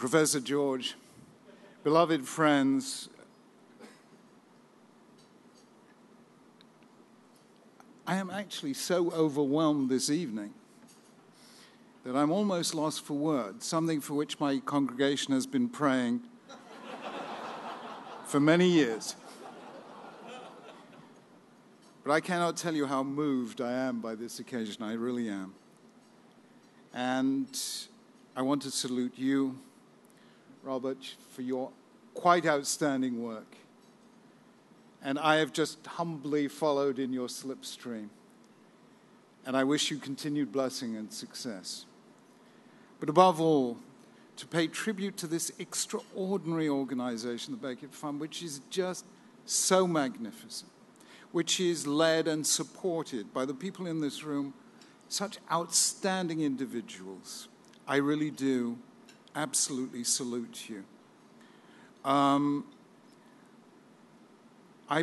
Professor George, beloved friends, I am actually so overwhelmed this evening that I'm almost lost for words, something for which my congregation has been praying for many years. But I cannot tell you how moved I am by this occasion. I really am. And I want to salute you, Robert, for your quite outstanding work. And I have just humbly followed in your slipstream. And I wish you continued blessing and success. But above all, to pay tribute to this extraordinary organization, the Becket Fund, which is just so magnificent, which is led and supported by the people in this room, such outstanding individuals. I really do absolutely salute you. I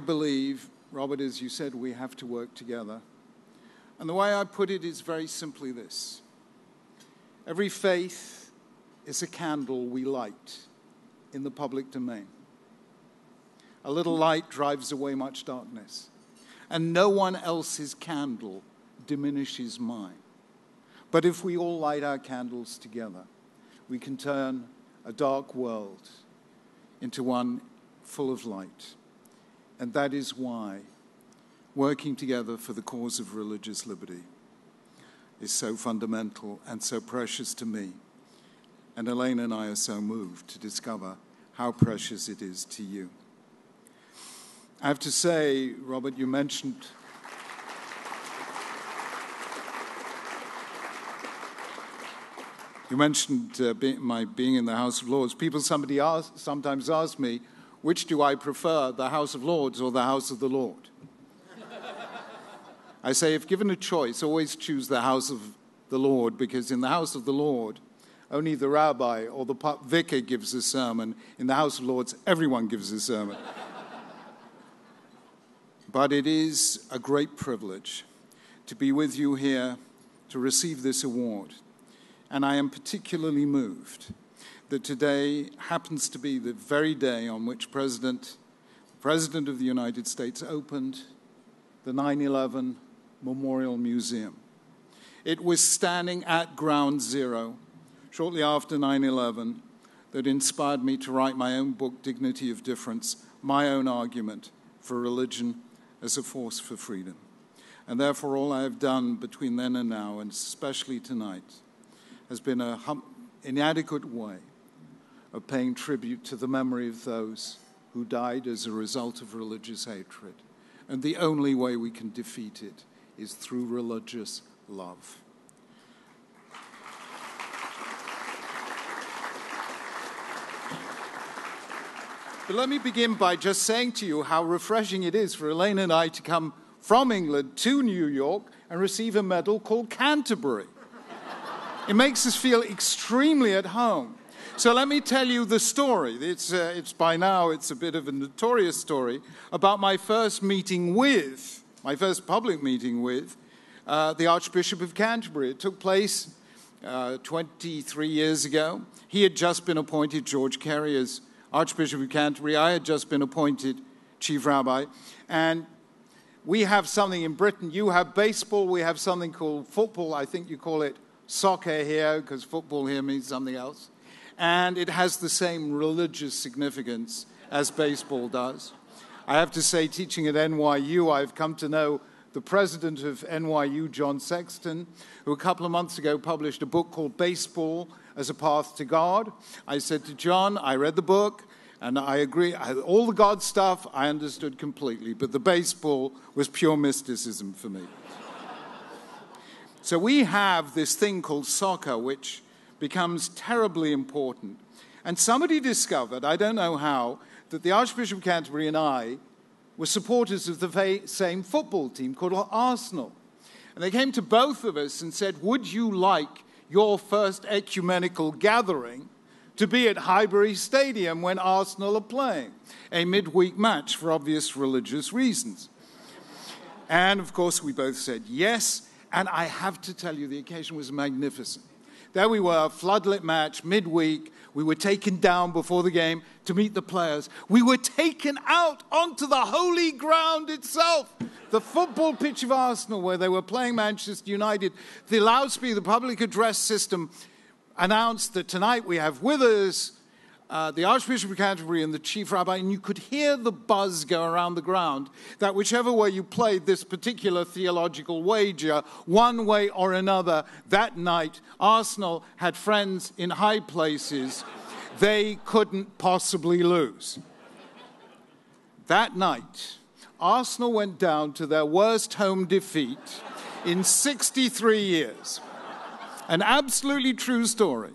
believe, Robert, as you said, we have to work together. And the way I put it is very simply this. Every faith is a candle we light in the public domain. A little light drives away much darkness. And no one else's candle diminishes mine. But if we all light our candles together, we can turn a dark world into one full of light. And that is why working together for the cause of religious liberty is so fundamental and so precious to me. And Elaine and I are so moved to discover how precious it is to you. I have to say, Robert, you mentioned my being in the House of Lords. People sometimes ask me, which do I prefer, the House of Lords or the House of the Lord? I say, if given a choice, always choose the House of the Lord, because in the House of the Lord, only the Rabbi or the vicar gives a sermon. In the House of Lords, everyone gives a sermon. But it is a great privilege to be with you here to receive this award. And I am particularly moved that today happens to be the very day on which the President of the United States opened the 9/11 Memorial Museum. It was standing at ground zero shortly after 9/11 that inspired me to write my own book, Dignity of Difference, my own argument for religion as a force for freedom. And therefore, all I have done between then and now, and especially tonight, has been an inadequate way of paying tribute to the memory of those who died as a result of religious hatred. And the only way we can defeat it is through religious love. But let me begin by just saying to you how refreshing it is for Elaine and I to come from England to New York and receive a medal called Canterbury. It makes us feel extremely at home. So let me tell you the story. It's by now, it's a bit of a notorious story about my first public meeting with the Archbishop of Canterbury. It took place 23 years ago. He had just been appointed, George Carey, as Archbishop of Canterbury. I had just been appointed Chief Rabbi. And we have something in Britain. You have baseball. We have something called football. I think you call it soccer here, because football here means something else. And it has the same religious significance as baseball does. I have to say, teaching at NYU, I've come to know the president of NYU, John Sexton, who a couple of months ago published a book called Baseball as a Path to God. I said to John, I read the book, and I agree. All the God stuff I understood completely, but the baseball was pure mysticism for me. So we have this thing called soccer, which becomes terribly important. And somebody discovered, I don't know how, that the Archbishop of Canterbury and I were supporters of the same football team called Arsenal. And they came to both of us and said, would you like your first ecumenical gathering to be at Highbury Stadium when Arsenal are playing? A midweek match for obvious religious reasons. And, of course, we both said yes. And I have to tell you, the occasion was magnificent. There we were, floodlit match, midweek, We were taken down before the game to meet the players. We were taken out onto the holy ground itself, the football pitch of Arsenal, where they were playing Manchester United. The loudspeaker, the public address system announced that tonight we have with us the Archbishop of Canterbury and the Chief Rabbi, and you could hear the buzz go around the ground that whichever way you played this particular theological wager, one way or another, that night, Arsenal had friends in high places. They couldn't possibly lose. That night, Arsenal went down to their worst home defeat in 63 years. An absolutely true story.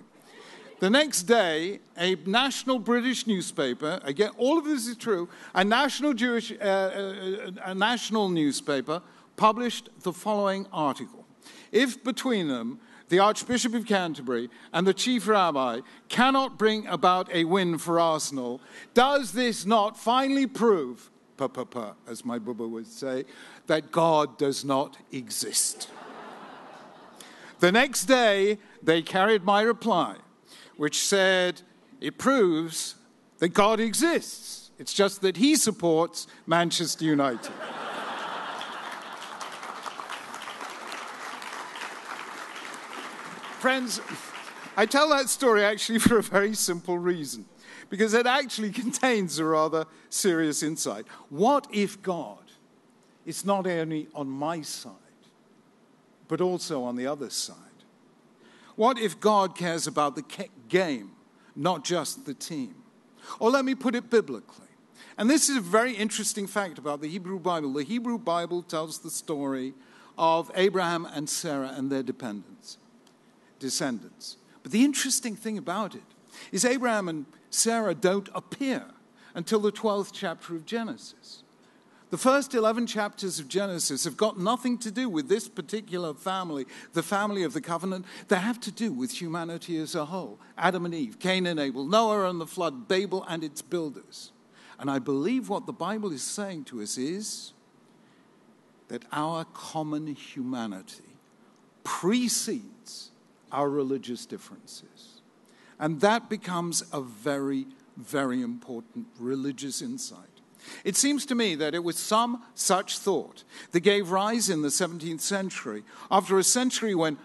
The next day, a national British newspaper, again, all of this is true, a national newspaper published the following article. If between them, the Archbishop of Canterbury and the Chief Rabbi cannot bring about a win for Arsenal, does this not finally prove, as my Bubba would say, that God does not exist? The next day, they carried my reply, which said, it proves that God exists. It's just that he supports Manchester United. Friends, I tell that story actually for a very simple reason, because it actually contains a rather serious insight. What if God is not only on my side, but also on the other side? What if God cares about the game, not just the team? Or let me put it biblically. And this is a very interesting fact about the Hebrew Bible. The Hebrew Bible tells the story of Abraham and Sarah and their descendants. But the interesting thing about it is Abraham and Sarah don't appear until the 12th chapter of Genesis. The first 11 chapters of Genesis have got nothing to do with this particular family, the family of the covenant. They have to do with humanity as a whole. Adam and Eve, Cain and Abel, Noah and the flood, Babel and its builders. And I believe what the Bible is saying to us is that our common humanity precedes our religious differences. And that becomes a very, very important religious insight. It seems to me that it was some such thought that gave rise in the 17th century, after a century when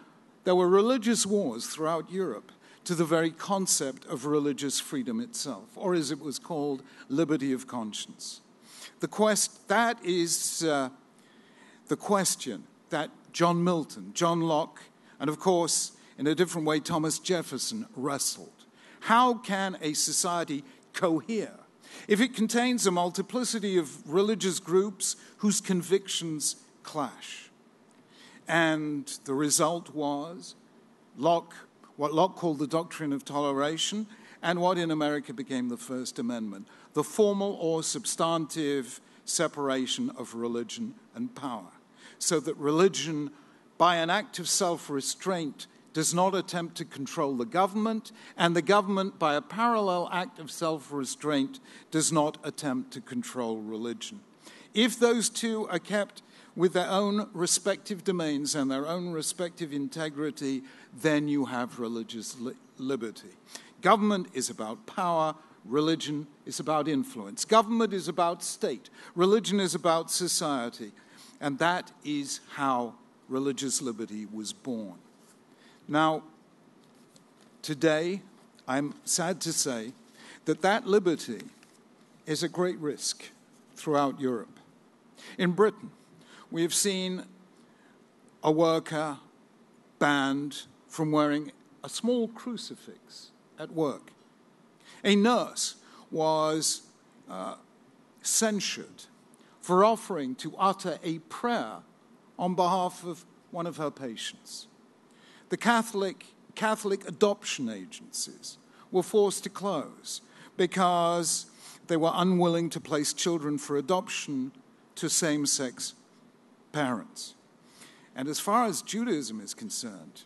there were religious wars throughout Europe, to the very concept of religious freedom itself, or as it was called, liberty of conscience. That is the question that John Milton, John Locke, and of course, in a different way, Thomas Jefferson wrestled. How can a society cohere if it contains a multiplicity of religious groups whose convictions clash? And the result was what Locke called the doctrine of toleration, and what in America became the First Amendment, the formal or substantive separation of religion and power, so that religion, by an act of self-restraint, does not attempt to control the government, and the government, by a parallel act of self-restraint, does not attempt to control religion. If those two are kept with their own respective domains and their own respective integrity, then you have religious liberty. Government is about power, religion is about influence. Government is about state, religion is about society, and that is how religious liberty was born. Now, today, I'm sad to say that liberty is at great risk throughout Europe. In Britain, we have seen a worker banned from wearing a small crucifix at work. A nurse was censured for offering to utter a prayer on behalf of one of her patients. The Catholic adoption agencies were forced to close because they were unwilling to place children for adoption to same-sex parents. And as far as Judaism is concerned,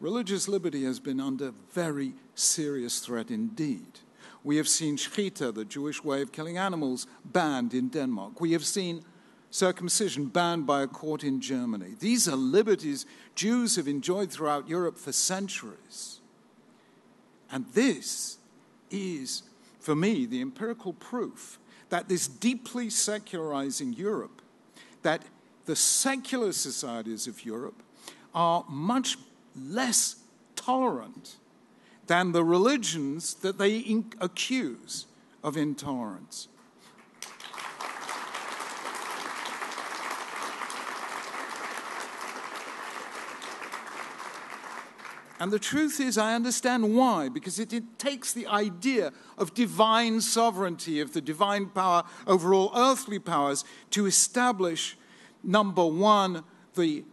religious liberty has been under very serious threat indeed. We have seen shechita, the Jewish way of killing animals, banned in Denmark. We have seen circumcision banned by a court in Germany. These are liberties Jews have enjoyed throughout Europe for centuries. And this is, for me, the empirical proof that this deeply secularizing Europe, that the secular societies of Europe are much less tolerant than the religions that they accuse of intolerance. And the truth is, I understand why, because it takes the idea of divine sovereignty, of the divine power over all earthly powers, to establish, number one, the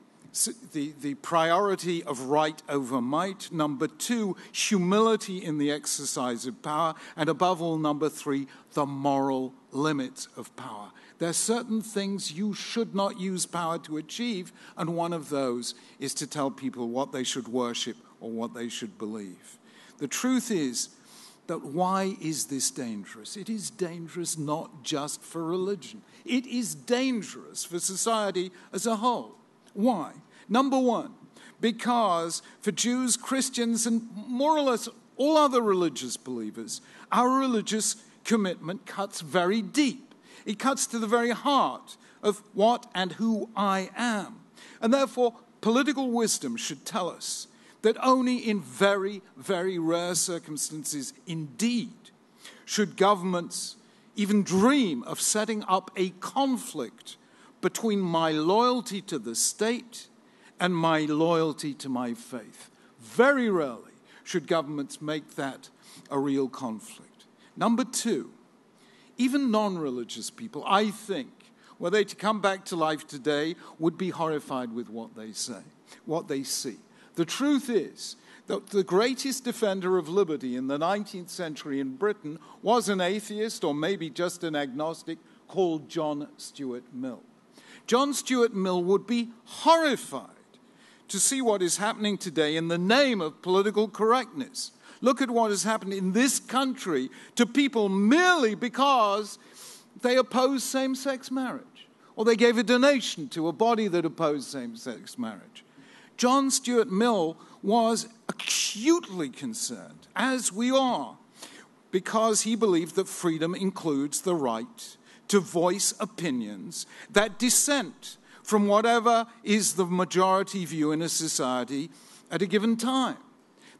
priority of right over might, number two, humility in the exercise of power, and above all, number three, the moral limits of power. There are certain things you should not use power to achieve, and one of those is to tell people what they should worship or what they should believe. The truth is that why is this dangerous? It is dangerous not just for religion. It is dangerous for society as a whole. Why? Number one, because for Jews, Christians, and more or less all other religious believers, our religious commitment cuts very deep. It cuts to the very heart of what and who I am. And therefore, political wisdom should tell us that only in very, very rare circumstances, indeed, should governments even dream of setting up a conflict between my loyalty to the state and my loyalty to my faith. Very rarely should governments make that a real conflict. Number two, even non-religious people, I think, were they to come back to life today, would be horrified with what they say, what they see. The truth is that the greatest defender of liberty in the 19th century in Britain was an atheist, or maybe just an agnostic, called John Stuart Mill. John Stuart Mill would be horrified to see what is happening today in the name of political correctness. Look at what has happened in this country to people merely because they oppose same-sex marriage, or they gave a donation to a body that opposed same-sex marriage. John Stuart Mill was acutely concerned, as we are, because he believed that freedom includes the right to voice opinions that dissent from whatever is the majority view in a society at a given time.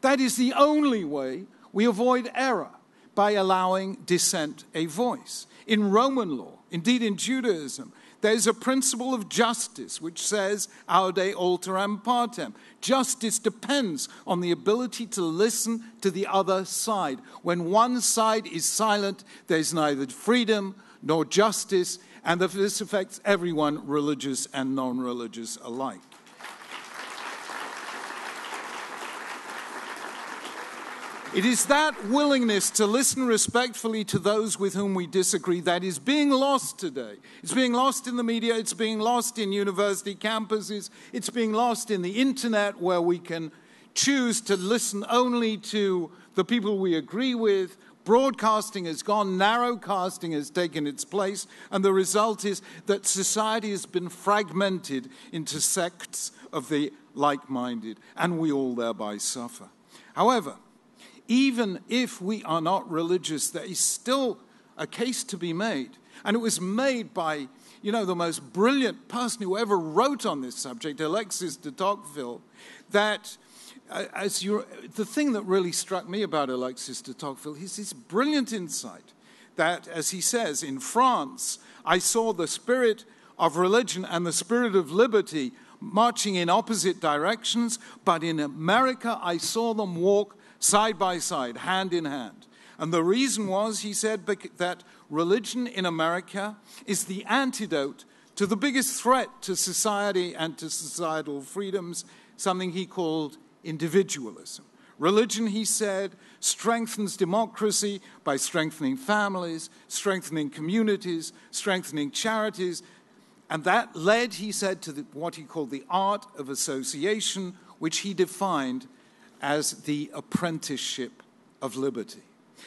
That is the only way we avoid error, by allowing dissent a voice. In Roman law, indeed in Judaism, there's a principle of justice which says, aude alteram partem. Justice depends on the ability to listen to the other side. When one side is silent, there's neither freedom nor justice, and this affects everyone, religious and non-religious alike. It is that willingness to listen respectfully to those with whom we disagree that is being lost today. It's being lost in the media, it's being lost in university campuses, it's being lost in the internet, where we can choose to listen only to the people we agree with. Broadcasting has gone, narrowcasting has taken its place, and the result is that society has been fragmented into sects of the like-minded, and we all thereby suffer. However, even if we are not religious, there is still a case to be made. And it was made by, the most brilliant person who ever wrote on this subject, Alexis de Tocqueville, that the thing that really struck me about Alexis de Tocqueville is his brilliant insight that, as he says, in France, I saw the spirit of religion and the spirit of liberty marching in opposite directions, but in America I saw them walk side by side, hand in hand. And the reason was, he said, that religion in America is the antidote to the biggest threat to society and to societal freedoms, something he called individualism. Religion, he said, strengthens democracy by strengthening families, strengthening communities, strengthening charities. And that led, he said, to what he called the art of association, which he defined as the apprenticeship of liberty.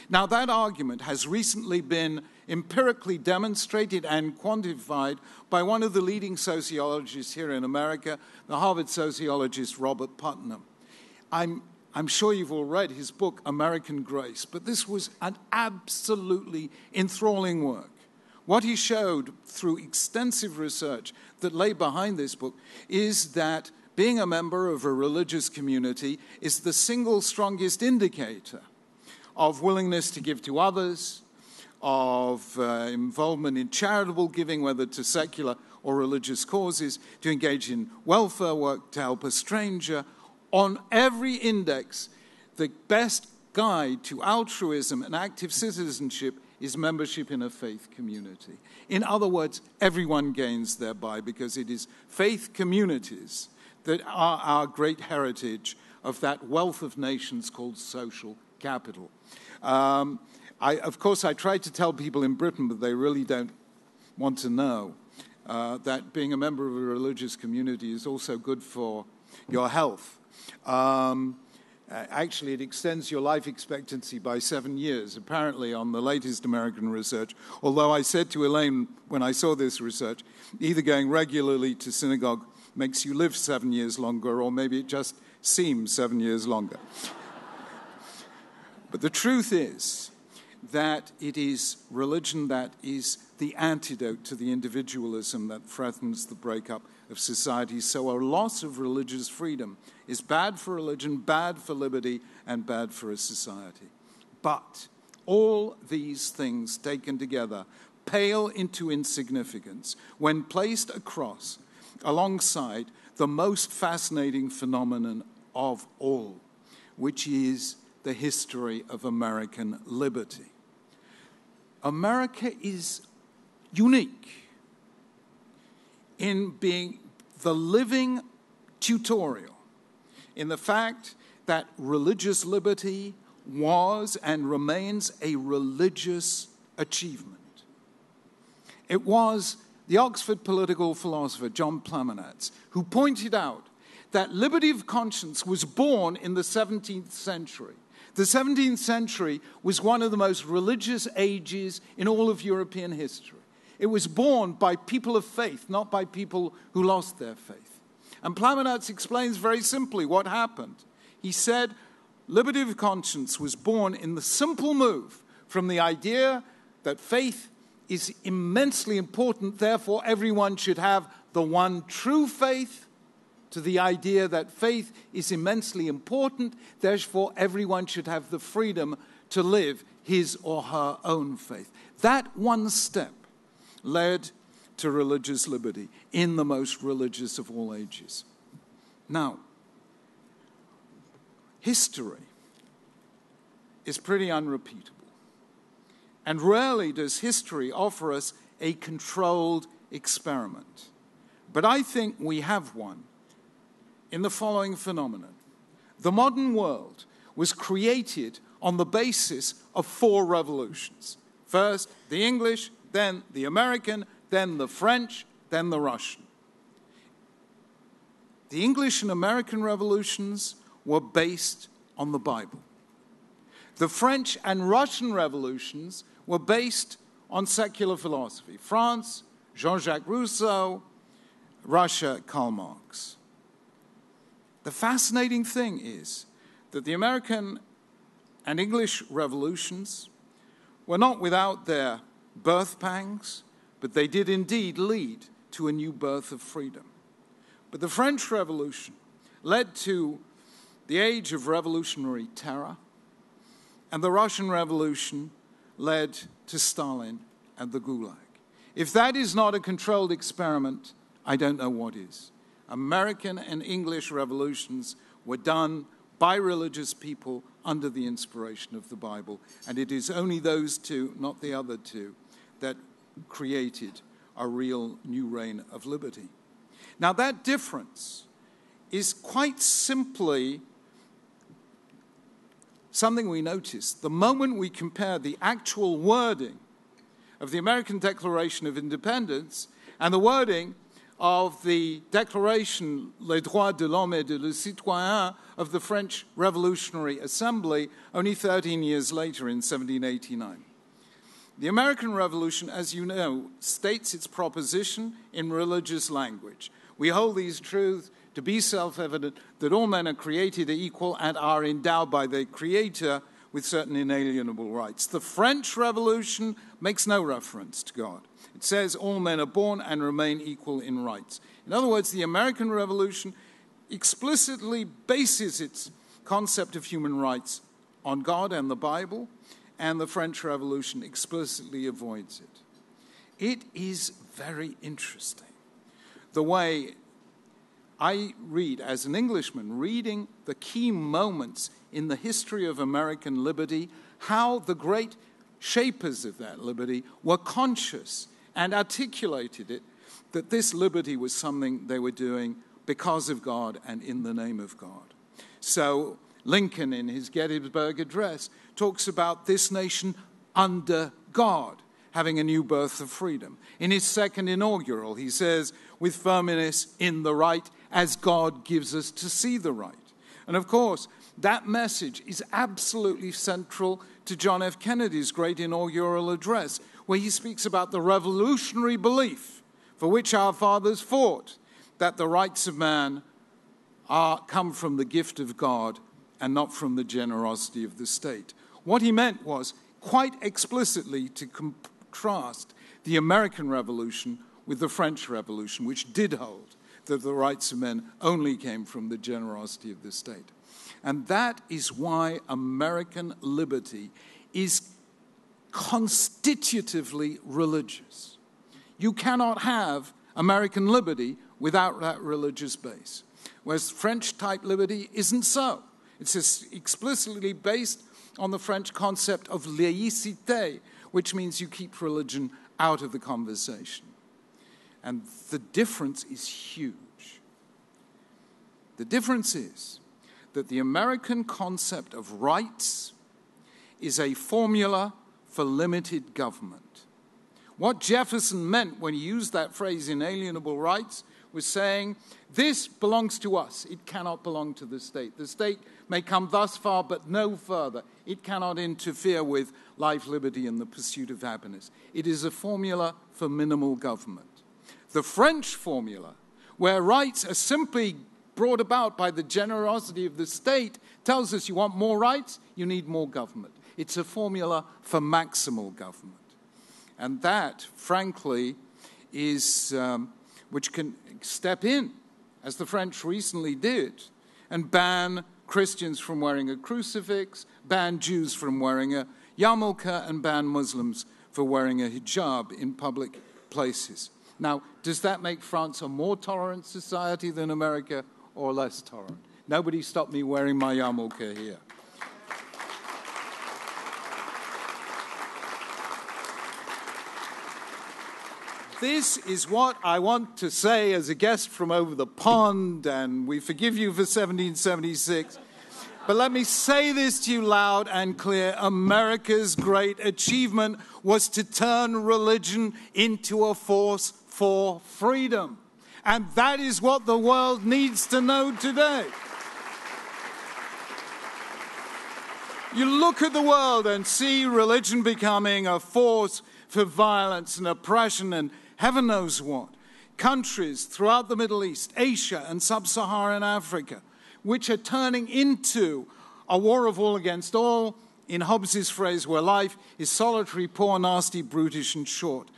Now, that argument has recently been empirically demonstrated and quantified by one of the leading sociologists here in America, the Harvard sociologist Robert Putnam. I'm I'm sure you've all read his book, American Grace, but this was an absolutely enthralling work. What he showed through extensive research that lay behind this book is that being a member of a religious community is the single strongest indicator of willingness to give to others, of involvement in charitable giving, whether to secular or religious causes, to engage in welfare work, to help a stranger. On every index, the best guide to altruism and active citizenship is membership in a faith community. In other words, everyone gains thereby, because it is faith communities that are our great heritage of that wealth of nations called social capital. Of course, I try to tell people in Britain, but they really don't want to know, that being a member of a religious community is also good for your health. Actually, it extends your life expectancy by 7 years, apparently on the latest American research. Although I said to Elaine when I saw this research, either going regularly to synagogue makes you live 7 years longer, or maybe it just seems 7 years longer. But the truth is that it is religion that is the antidote to the individualism that threatens the breakup of society. So a loss of religious freedom is bad for religion, bad for liberty, and bad for a society. But all these things taken together pale into insignificance when placed alongside the most fascinating phenomenon of all, which is the history of American liberty. America is unique in being the living tutorial in the fact that religious liberty was and remains a religious achievement. It was the Oxford political philosopher John Plamenaz who pointed out that liberty of conscience was born in the 17th century. The 17th century was one of the most religious ages in all of European history. It was born by people of faith, not by people who lost their faith. And Plamenaz explains very simply what happened. He said, liberty of conscience was born in the simple move from the idea that faith is immensely important, therefore everyone should have the one true faith, to the idea that faith is immensely important, therefore everyone should have the freedom to live his or her own faith. That one step led to religious liberty in the most religious of all ages. Now, history is pretty unrepeatable. And rarely does history offer us a controlled experiment. But I think we have one in the following phenomenon. The modern world was created on the basis of 4 revolutions. First, the English, then the American, then the French, then the Russian. The English and American revolutions were based on the Bible. The French and Russian revolutions were based on secular philosophy. France, Jean-Jacques Rousseau; Russia, Karl Marx. The fascinating thing is that the American and English revolutions were not without their birth pangs, but they did indeed lead to a new birth of freedom. But the French Revolution led to the age of revolutionary terror, and the Russian Revolution led to Stalin and the Gulag. If that is not a controlled experiment, I don't know what is. American and English revolutions were done by religious people under the inspiration of the Bible, and it is only those two, not the other two, that created a real new reign of liberty. Now, that difference is quite simply something we notice the moment we compare the actual wording of the American Declaration of Independence and the wording of the Declaration Les droits de l'homme et du citoyen of the French Revolutionary Assembly only 13 years later in 1789. The American Revolution, as you know, states its proposition in religious language, We hold these truths to be self-evident, that all men are created equal and are endowed by their Creator with certain inalienable rights. The French Revolution makes no reference to God. It says all men are born and remain equal in rights. In other words, the American Revolution explicitly bases its concept of human rights on God and the Bible, and the French Revolution explicitly avoids it. It is very interesting the way I read, as an Englishman, reading the key moments in the history of American liberty, how the great shapers of that liberty were conscious and articulated it, that this liberty was something they were doing because of God and in the name of God. So Lincoln, in his Gettysburg Address, talks about this nation under God having a new birth of freedom. In his second inaugural, he says, with firmness in the right, as God gives us to see the right. And of course, that message is absolutely central to John F. Kennedy's great inaugural address, where he speaks about the revolutionary belief for which our fathers fought, that the rights of man come from the gift of God and not from the generosity of the state. What he meant was quite explicitly to contrast the American Revolution with the French Revolution, which did hold that the rights of men only came from the generosity of the state. And that is why American liberty is constitutively religious. You cannot have American liberty without that religious base, whereas French-type liberty isn't so. It's explicitly based on the French concept of laïcité, which means you keep religion out of the conversation. And the difference is huge. The difference is that the American concept of rights is a formula for limited government. What Jefferson meant when he used that phrase, inalienable rights, was saying, this belongs to us. It cannot belong to the state. The state may come thus far, but no further. It cannot interfere with life, liberty, and the pursuit of happiness. It is a formula for minimal government. The French formula, where rights are simply brought about by the generosity of the state, tells us you want more rights, you need more government. It's a formula for maximal government. And that, frankly, is which can step in, as the French recently did, and ban Christians from wearing a crucifix, ban Jews from wearing a yarmulke, and ban Muslims for wearing a hijab in public places. Now, does that make France a more tolerant society than America or less tolerant? Nobody stopped me wearing my yarmulke here. This is what I want to say as a guest from over the pond, and we forgive you for 1776. But let me say this to you loud and clear. America's great achievement was to turn religion into a force for freedom. And that is what the world needs to know today. You look at the world and see religion becoming a force for violence and oppression and heaven knows what. Countries throughout the Middle East, Asia, and sub-Saharan Africa, which are turning into a war of all against all, in Hobbes's phrase, where life is solitary, poor, nasty, brutish, and short.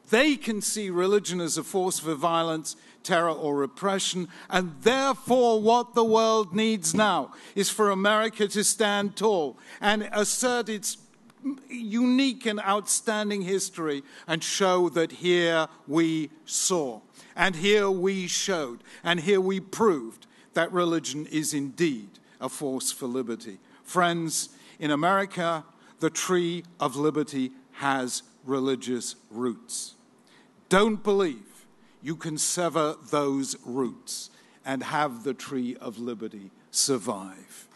They can see religion as a force for violence, terror, or repression, and therefore what the world needs now is for America to stand tall and assert its unique and outstanding history and show that here we saw, and here we showed, and here we proved that religion is indeed a force for liberty. Friends, in America, the tree of liberty has religious roots. Don't believe you can sever those roots and have the tree of liberty survive.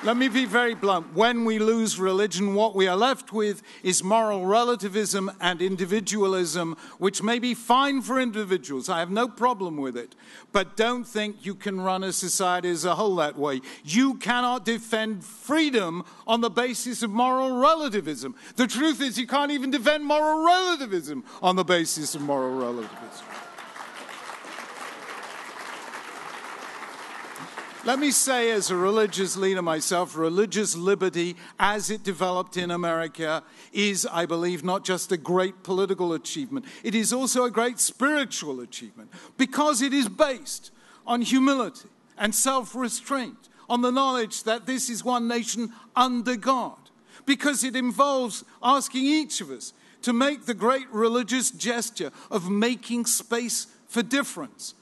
Let me be very blunt. When we lose religion, what we are left with is moral relativism and individualism, which may be fine for individuals. I have no problem with it. But don't think you can run a society as a whole that way. You cannot defend freedom on the basis of moral relativism. The truth is you can't even defend moral relativism on the basis of moral relativism. Let me say, as a religious leader myself, religious liberty, as it developed in America, is, I believe, not just a great political achievement. It is also a great spiritual achievement, because it is based on humility and self-restraint, on the knowledge that this is one nation under God, because it involves asking each of us to make the great religious gesture of making space for difference.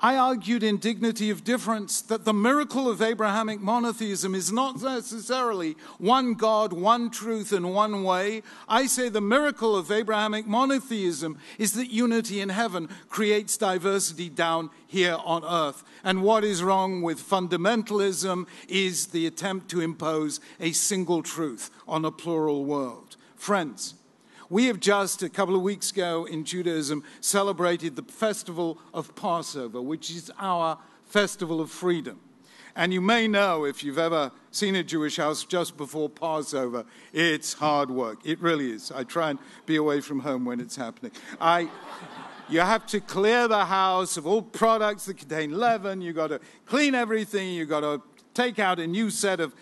I argued in Dignity of Difference that the miracle of Abrahamic monotheism is not necessarily one God, one truth, and one way. I say the miracle of Abrahamic monotheism is that unity in heaven creates diversity down here on earth. And what is wrong with fundamentalism is the attempt to impose a single truth on a plural world. Friends, we have just, a couple of weeks ago in Judaism, celebrated the festival of Passover, which is our festival of freedom. And you may know, if you've ever seen a Jewish house just before Passover, it's hard work. It really is. I try and be away from home when it's happening. You have to clear the house of all products that contain leaven. You've got to clean everything. You've got to take out a new set of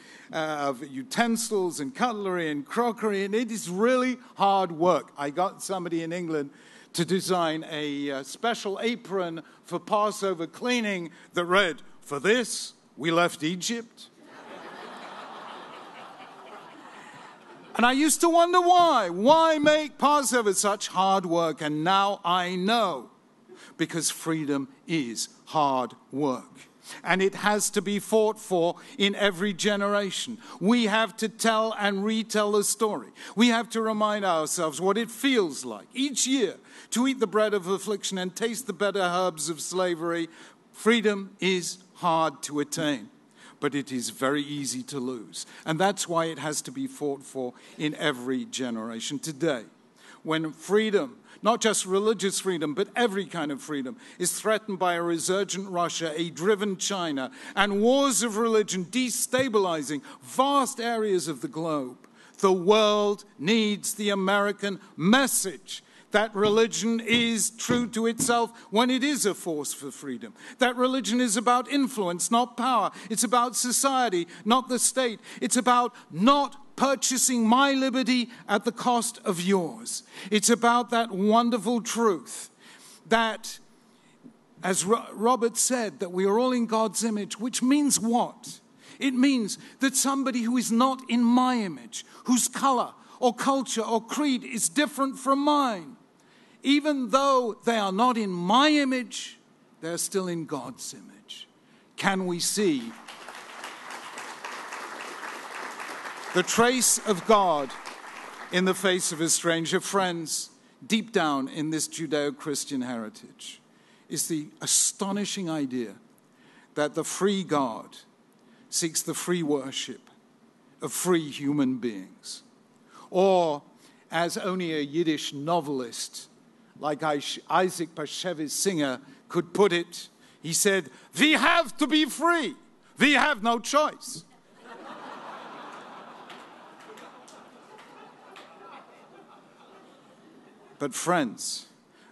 utensils and cutlery and crockery, and it is really hard work. I got somebody in England to design a special apron for Passover cleaning that read, "For this, we left Egypt." And I used to wonder why. Why make Passover such hard work? And now I know. Because freedom is hard work. And it has to be fought for in every generation. We have to tell and retell the story. We have to remind ourselves what it feels like each year to eat the bread of affliction and taste the bitter herbs of slavery. Freedom is hard to attain, but it is very easy to lose. And that's why it has to be fought for in every generation. Today, when freedom, not just religious freedom, but every kind of freedom, is threatened by a resurgent Russia, a driven China, and wars of religion destabilizing vast areas of the globe, the world needs the American message that religion is true to itself when it is a force for freedom. That religion is about influence, not power. It's about society, not the state. It's about not purchasing my liberty at the cost of yours. It's about that wonderful truth that, as Robert said, that we are all in God's image, which means what? It means that somebody who is not in my image, whose color or culture or creed is different from mine, even though they are not in my image, they're still in God's image. Can we see the trace of God in the face of a stranger? Friends, deep down in this Judeo-Christian heritage is the astonishing idea that the free God seeks the free worship of free human beings. Or, as only a Yiddish novelist like Isaac Bashevis Singer could put it, he said, "We have to be free. We have no choice." But friends,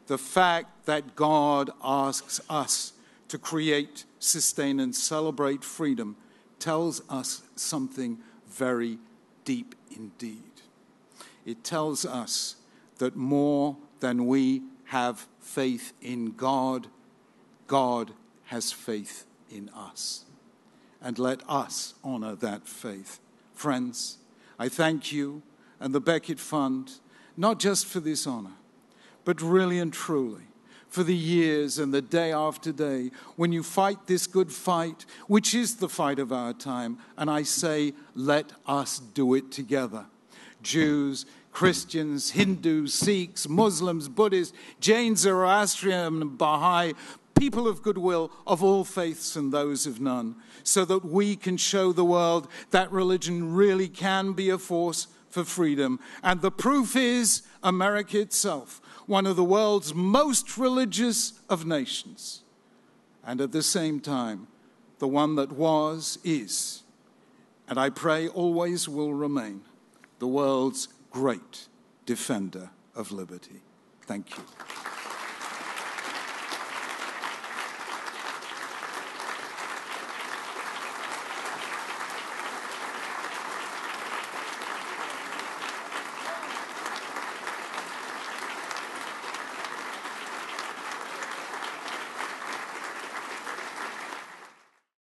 the fact that God asks us to create, sustain, and celebrate freedom tells us something very deep indeed. It tells us that more than we have faith in God, God has faith in us. And let us honor that faith. Friends, I thank you and the Becket Fund, not just for this honor, but really and truly for the years and the day after day when you fight this good fight, which is the fight of our time. And I say, let us do it together. Jews, Christians, Hindus, Sikhs, Muslims, Buddhists, Jain, Zoroastrian, Baha'i, people of goodwill, of all faiths and those of none, so that we can show the world that religion really can be a force for freedom. And the proof is America itself, one of the world's most religious of nations, and at the same time, the one that was, is, and I pray always will remain, the world's great defender of liberty. Thank you.